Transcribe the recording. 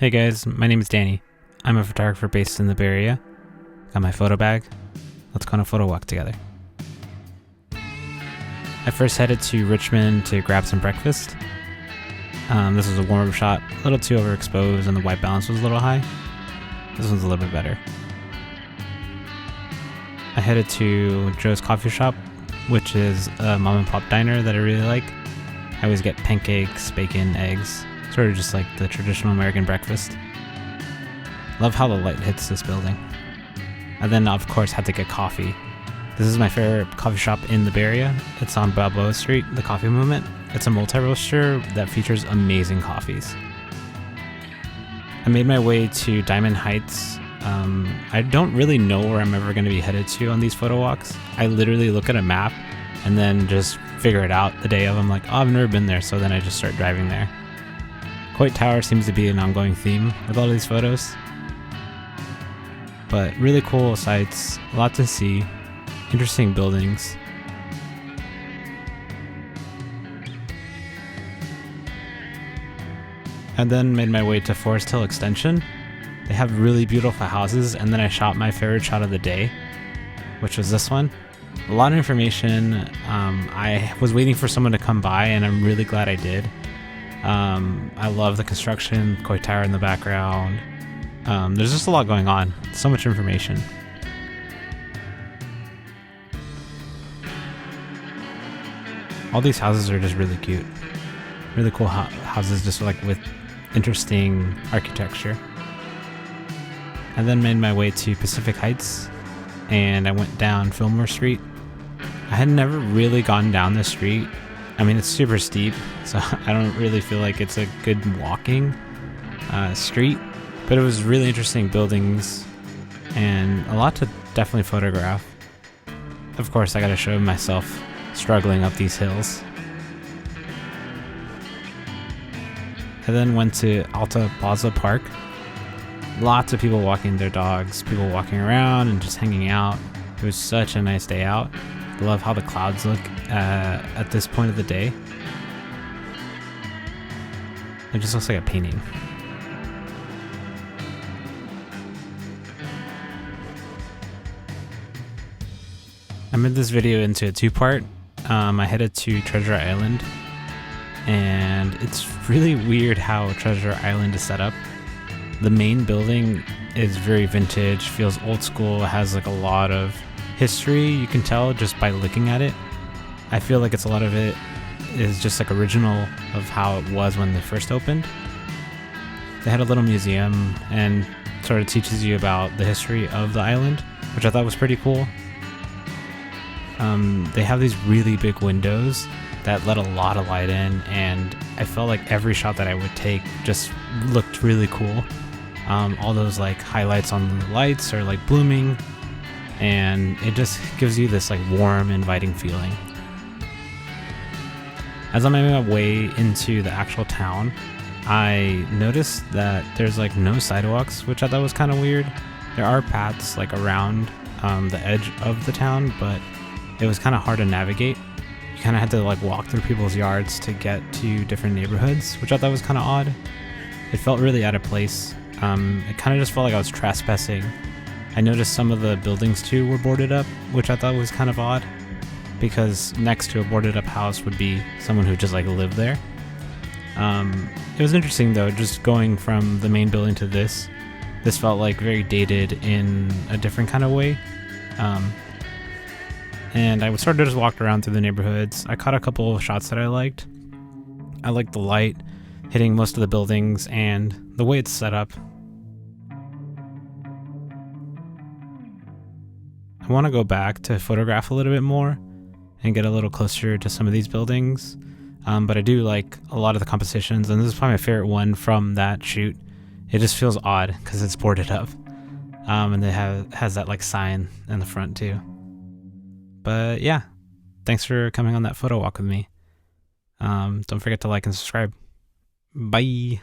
Hey guys, my name is Danny. I'm a photographer based in the Bay Area. Got my photo bag. Let's go on a photo walk together. I first headed to Richmond to grab some breakfast. This was a warm-up shot, a little too overexposed and the white balance was a little high. This one's a little bit better. I headed to Joe's Coffee Shop, which is a mom and pop diner that I really like. I always get pancakes, bacon, eggs, sort of just like the traditional American breakfast. Love how the light hits this building. I then of course had to get coffee. This is my favorite coffee shop in the Bay Area. It's on Balboa Street, the Coffee Movement. It's a multi-roaster that features amazing coffees. I made my way to Diamond Heights. I don't really know where I'm ever going to be headed to on these photo walks. I literally look at a map and then just figure it out the day of. I'm like, oh, I've never been there, so then I just start driving there. Coit Tower seems to be an ongoing theme with all of these photos. But really cool sights, a lot to see, interesting buildings. I then made my way to Forest Hill Extension. They have really beautiful houses, and then I shot my favorite shot of the day, which was this one. A lot of information. I was waiting for someone to come by, and I'm really glad I did. I love the construction, Coit Tower in the background. There's just a lot going on. So much information. All these houses are just really cute. Really cool houses, just like with interesting architecture. I then made my way to Pacific Heights, and I went down Fillmore Street. I had never really gone down this street. I mean, it's super steep, so I don't really feel like it's a good walking street, but it was really interesting buildings and a lot to definitely photograph. Of course, I gotta show myself struggling up these hills. I then went to Alta Plaza Park. Lots of people walking their dogs, people walking around and just hanging out. It was such a nice day out. I love how the clouds look at this point of the day. It just looks like a painting. I made this video into a two-part. I headed to Treasure Island, and it's really weird how Treasure Island is set up. The main building is very vintage, feels old school, has like a lot of history, you can tell just by looking at it. I feel like a lot of it is just like original of how it was when they first opened. They had a little museum and sort of teaches you about the history of the island, which I thought was pretty cool. They have these really big windows that let a lot of light in, and I felt like every shot that I would take just looked really cool. All those like highlights on the lights are like blooming, and it just gives you this like warm, inviting feeling. As I made my way into the actual town, I noticed that there's like no sidewalks, which I thought was kind of weird. There are paths like around the edge of the town, but it was kind of hard to navigate. You kind of had to like walk through people's yards to get to different neighborhoods, which I thought was kind of odd. It felt really out of place. It kind of just felt like I was trespassing. I noticed some of the buildings too were boarded up, which I thought was kind of odd, because next to a boarded up house would be someone who just like lived there. It was interesting though, just going from the main building to this felt like very dated in a different kind of way. And I started to just walk around through the neighborhoods. I caught a couple of shots that I liked. I liked the light hitting most of the buildings and the way it's set up. I want to go back to photograph a little bit more and get a little closer to some of these buildings. But I do like a lot of the compositions, and this is probably my favorite one from that shoot. It just feels odd because it's boarded up. And it has that like sign in the front too. But yeah, thanks for coming on that photo walk with me. Don't forget to like and subscribe. Bye.